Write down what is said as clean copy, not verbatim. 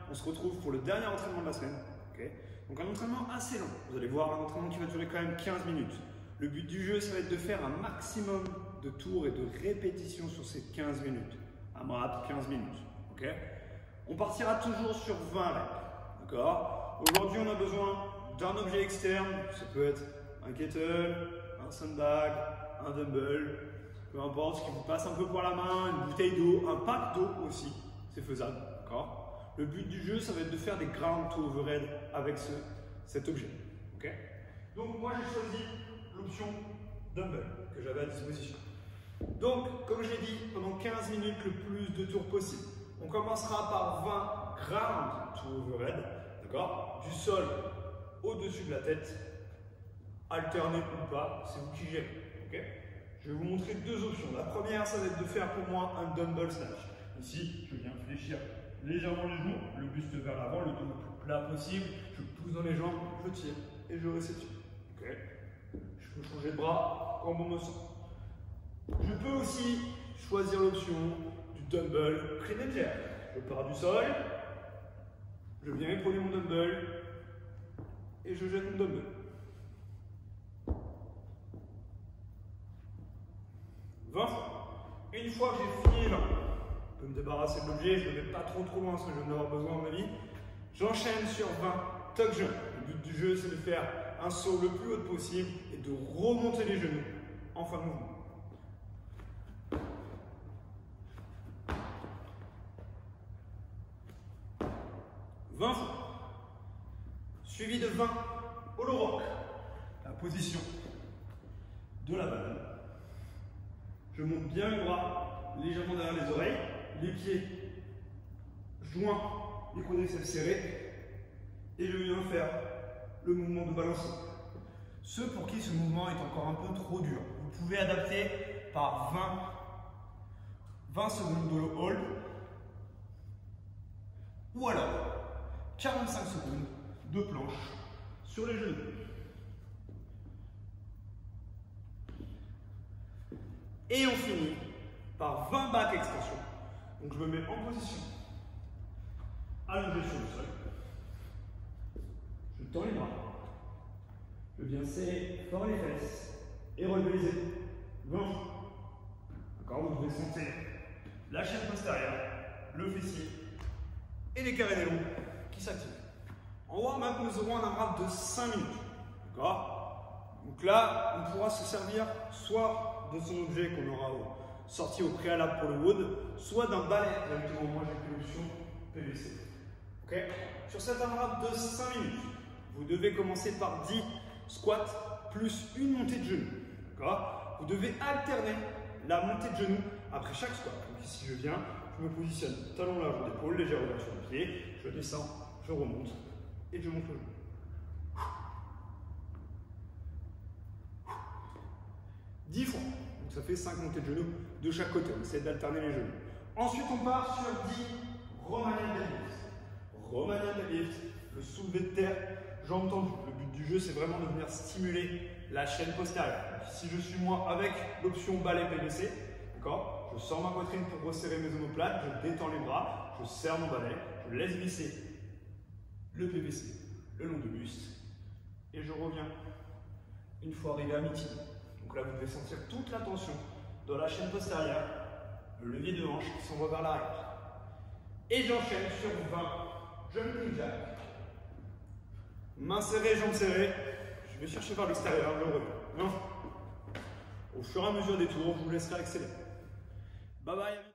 on se retrouve pour le dernier entraînement de la semaine. Okay, donc un entraînement assez long. Vous allez voir un entraînement qui va durer quand même 15 minutes. Le but du jeu, ça va être de faire un maximum de tours et de répétitions sur ces 15 minutes. AMRAP, 15 minutes. Okay, on partira toujours sur 20 reps. Aujourd'hui, on a besoin d'un objet externe. Ça peut être un kettle, un sandbag, un dumbbell, peu importe ce qui vous passe un peu par la main, une bouteille d'eau, un pack d'eau aussi, c'est faisable. Le but du jeu, ça va être de faire des ground to overhead avec cet objet. Okay, donc moi, j'ai choisi l'option dumbbell que j'avais à disposition. Donc, comme je l'ai dit, pendant 15 minutes, le plus de tours possible. On commencera par 20 ground to overhead, du sol au-dessus de la tête, alterné ou pas, c'est vous qui gérez. Okay, je vais vous montrer deux options. La première, ça va être de faire pour moi un dumbbell snatch. Ici, je viens fléchir légèrement les genoux, le buste vers l'avant, le dos le plus plat possible. Je pousse dans les jambes, je tire et je réceptionne. Okay, je peux changer de bras quand on me sent. Je peux aussi choisir l'option du dumbbell clean and jerk. Je pars du sol, je viens épauler mon dumbbell et je jette mon dumbbell. Une fois que j'ai fini 20, je peux me débarrasser de l'objet, je ne vais pas trop loin parce que je vais en avoir besoin à ma vie. J'enchaîne sur 20 tuck jump. Le but du jeu, c'est de faire un saut le plus haut possible et de remonter les genoux en fin de mouvement. Suivi de 20 hollow rock. La position de la banane. Je monte bien les bras légèrement derrière les oreilles, les pieds joints, les quadriceps serrés, et je viens faire le mouvement de balancement. Ceux pour qui ce mouvement est encore un peu trop dur, vous pouvez adapter par 20 secondes de hold, ou alors 45 secondes de planche sur les genoux. Et on finit par 20 back extension. Donc je me mets en position allongé sur le sol. Je tends les bras. Je viens serrer fort les fesses et relever les épaules. 20. D'accord, vous devez sentir la chaîne postérieure, le fessier et les carrés des longs qui s'activent. En warm-up, nous aurons un AMRAP de 5 minutes. D'accord? Donc là, on pourra se servir soit de son objet qu'on aura sorti au préalable pour le wood, soit d'un balai. Directement, moi j'ai pris l'option PVC. Okay, sur cet AMRAP de 5 minutes, vous devez commencer par 10 squats plus une montée de genoux. Vous devez alterner la montée de genoux après chaque squat. Donc ici je viens, je me positionne talon large d'épaule, légère ouverture du pied, je descends, je remonte et je monte le genou. 10 fois. Donc ça fait 5 montées de genoux de chaque côté. On essaie d'alterner les genoux. Ensuite, on part sur 10 Romanian deadlift. Romanian deadlift, le soulevé de terre, jambes tendues. Le but du jeu, c'est vraiment de venir stimuler la chaîne postérieure. Donc, si je suis moi avec l'option balai PVC, je sors ma poitrine pour resserrer mes omoplates, je détends les bras, je serre mon balai, je laisse glisser le PVC le long du buste et je reviens une fois arrivé à mi-team. Donc là, vous devez sentir toute la tension dans la chaîne postérieure, le levier de hanche qui s'envoie vers l'arrière. Et j'enchaîne sur 20 jumping jack. Main serrée, jambes serrées. Je vais chercher par l'extérieur, je reviens. Au fur et à mesure des tours, je vous laisserai accélérer. Bye bye.